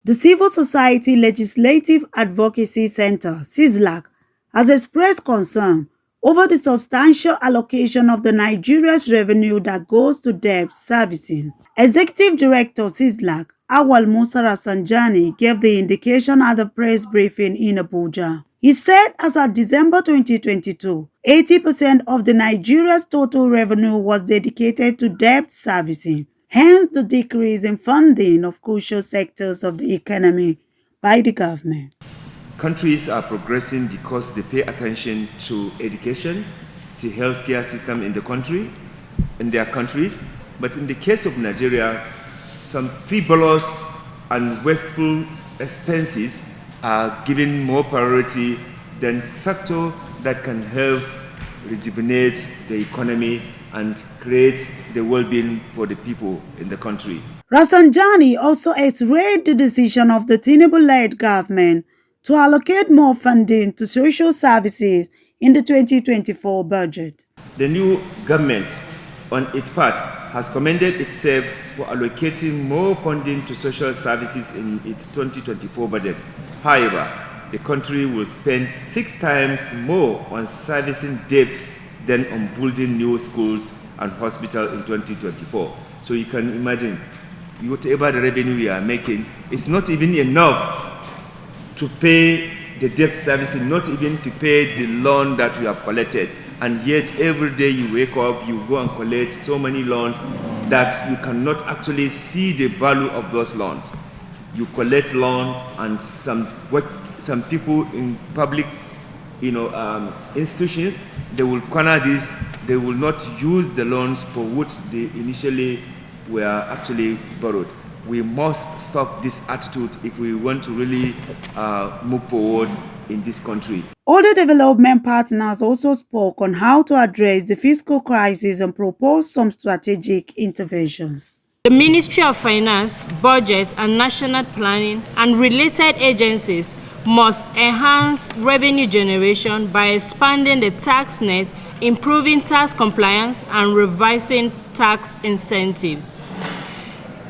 The Civil Society Legislative Advocacy Center (CISLAC) has expressed concern over the substantial allocation of the Nigeria's revenue that goes to debt servicing. Executive Director CISLAC, Auwal Musa Rafsanjani, gave the indication at the press briefing in Abuja. He said as of December 2022, 80% of the Nigeria's total revenue was dedicated to debt servicing, hence the decrease in funding of crucial sectors of the economy by the government. Countries are progressing because they pay attention to education, to healthcare system in their countries. But in the case of Nigeria, some frivolous and wasteful expenses are given more priority than sector that can help rejuvenate the economy and create the well-being for the people in the country. Rafsanjani also extolled the decision of the Tinubu-led government to allocate more funding to social services in the 2024 budget. The new government, on its part, has commended itself for allocating more funding to social services in its 2024 budget. However, the country will spend 6 times more on servicing debt than on building new schools and hospitals in 2024. So you can imagine, whatever the revenue we are making, it's not even enough to pay the debt servicing, not even to pay the loan that we have collected. And yet every day you wake up, you go and collect so many loans that you cannot actually see the value of those loans. You collect loan, and some people in public institutions, they will corner this. They will not use the loans for which they initially were actually borrowed. We must stop this attitude if we want to really move forward in this country. Other development partners also spoke on how to address the fiscal crisis and proposed some strategic interventions. The Ministry of Finance, Budget and National Planning and related agencies must enhance revenue generation by expanding the tax net, improving tax compliance, and revising tax incentives.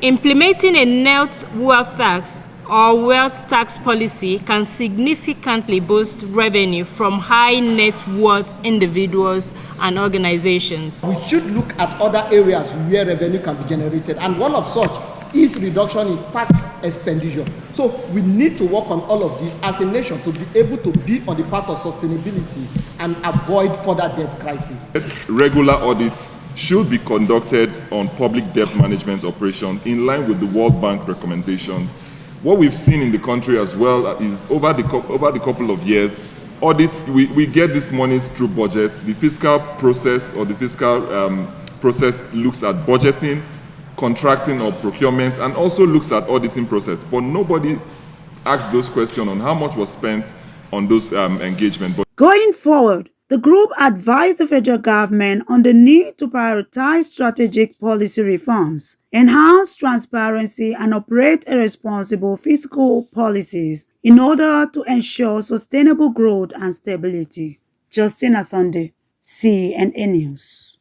Implementing a net wealth tax or wealth tax policy can significantly boost revenue from high net worth individuals and organizations. We should look at other areas where revenue can be generated, and one of such is reduction in tax expenditure. So we need to work on all of this as a nation to be able to be on the path of sustainability and avoid further debt crisis. Regular audits should be conducted on public debt management operation in line with the World Bank recommendations. What we've seen in the country as well is over the couple of years, audits, we get these monies through budgets. The fiscal process or the fiscal process looks at budgeting, contracting or procurement, and also looks at auditing process. But nobody asks those questions on how much was spent on those engagements. Going forward, the group advised the federal government on the need to prioritize strategic policy reforms, enhance transparency, and operate a responsible fiscal policies in order to ensure sustainable growth and stability. Justin Asande, CNN News.